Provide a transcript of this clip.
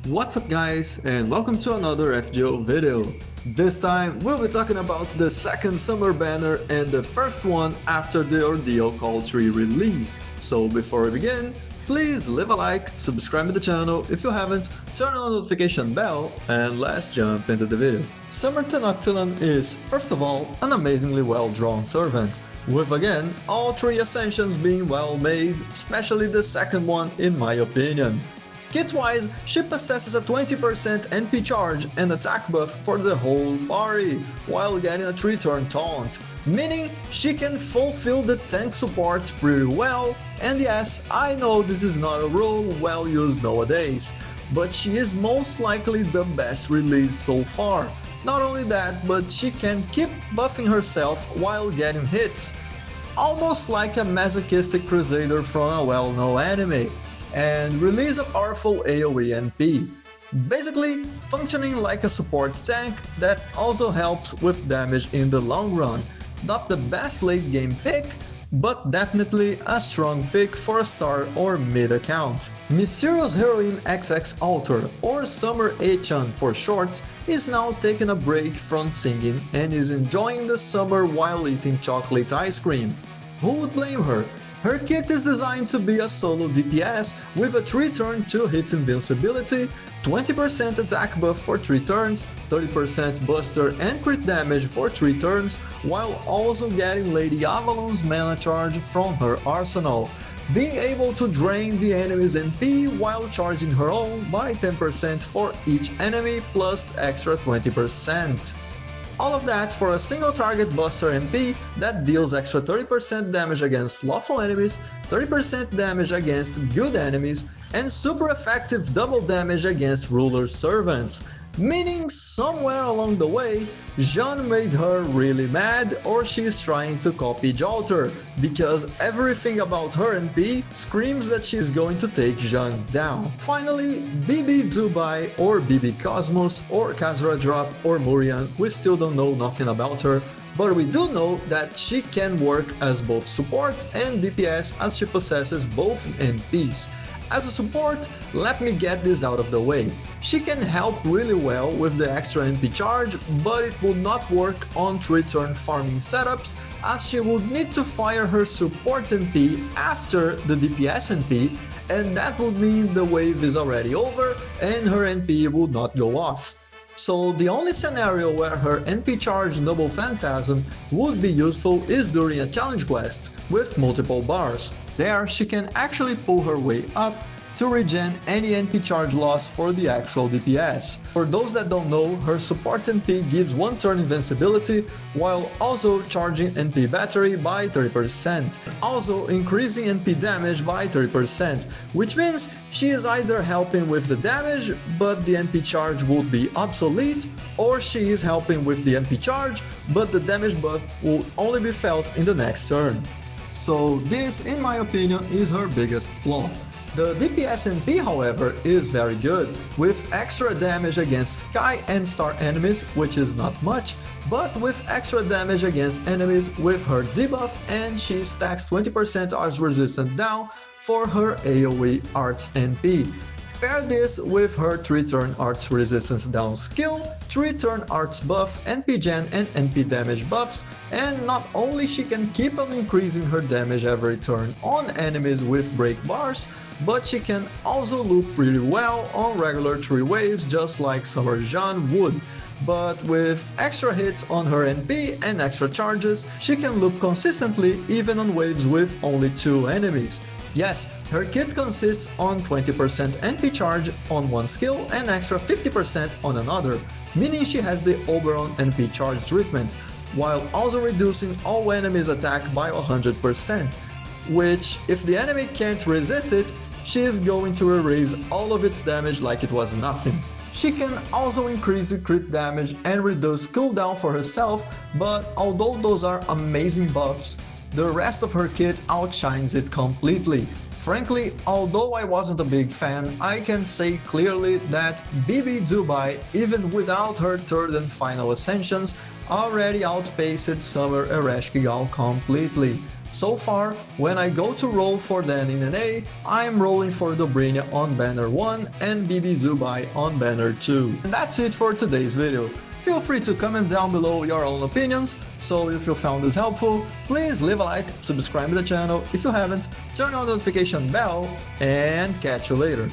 What's up guys, and welcome to another FGO video. This time we'll be talking about the second summer banner and the first one after the Ordeal Call 3 release. So before we begin, please leave a like, subscribe to the channel if you haven't, turn on the notification bell, and let's jump into the video. Summer Tenochtitlan is, first of all, an amazingly well drawn servant, with again all three ascensions being well made, especially the second one in my opinion. Kit-wise, she possesses a 20% NP charge and attack buff for the whole party, while getting a 3-turn taunt, meaning she can fulfill the tank support pretty well, and yes, I know this is not a rule well used nowadays, but she is most likely the best release so far. Not only that, but she can keep buffing herself while getting hits, almost like a masochistic crusader from a well-known anime. And release a powerful AoE NP, basically functioning like a support tank that also helps with damage in the long run. Not the best late game pick, but definitely a strong pick for a star or mid account. Mysterious Heroine XX Alter, or Summer Koyan for short, is now taking a break from singing and is enjoying the summer while eating chocolate ice cream. Who would blame her? Her kit is designed to be a solo DPS with a 3-turn 2-hit invincibility, 20% attack buff for 3 turns, 30% buster and crit damage for 3 turns, while also getting Lady Avalon's mana charge from her arsenal, being able to drain the enemy's NP while charging her own by 10% for each enemy plus extra 20%. All of that for a single target buster MP that deals extra 30% damage against lawful enemies, 30% damage against good enemies, and super effective double damage against ruler servants. Meaning somewhere along the way, Jean made her really mad or she's trying to copy Giorgio, because everything about her NP screams that she's going to take Jean down. Finally, BB Dubai or BB Cosmos or Kazra Drop or Murian, we still don't know nothing about her, but we do know that she can work as both support and DPS as she possesses both NPs. As a support, let me get this out of the way. She can help really well with the extra NP charge, but it will not work on 3-turn farming setups, as she would need to fire her support NP after the DPS NP, and that would mean the wave is already over and her NP would not go off. So the only scenario where her NP charge Noble Phantasm would be useful is during a challenge quest with multiple bars. There she can actually pull her way up to regen any NP charge loss for the actual DPS. For those that don't know, her support NP gives 1 turn invincibility while also charging NP battery by 30%, also increasing NP damage by 30%, which means she is either helping with the damage but the NP charge would be obsolete, or she is helping with the NP charge but the damage buff will only be felt in the next turn. So this, in my opinion, is her biggest flaw. The DPS NP, however, is very good, with extra damage against Sky and Star enemies, which is not much, but with extra damage against enemies with her debuff, and she stacks 20% arts resistance down for her AoE arts NP. Pair this with her 3-turn arts resistance down skill, 3-turn arts buff, NP gen and NP damage buffs, and not only she can keep on increasing her damage every turn on enemies with break bars, but she can also loop pretty well on regular 3 waves just like Summer Jean would. But with extra hits on her NP and extra charges, she can loop consistently even on waves with only 2 enemies. Yes, her kit consists on 20% NP charge on one skill and extra 50% on another, meaning she has the Oberon NP charge treatment, while also reducing all enemies' attack by 100%, which, if the enemy can't resist it, she is going to erase all of its damage like it was nothing. She can also increase the crit damage and reduce cooldown for herself, but although those are amazing buffs, the rest of her kit outshines it completely. Frankly, although I wasn't a big fan, I can say clearly that BB Dubai, even without her third and final ascensions, already outpaced Summer Ereshkigal completely. So far, when I go to roll for Dan in an A, I am rolling for Dobrynia on banner 1 and BB Dubai on banner 2. And that's it for today's video. Feel free to comment down below your own opinions, so if you found this helpful, please leave a like, subscribe to the channel if you haven't, turn on the notification bell, and catch you later.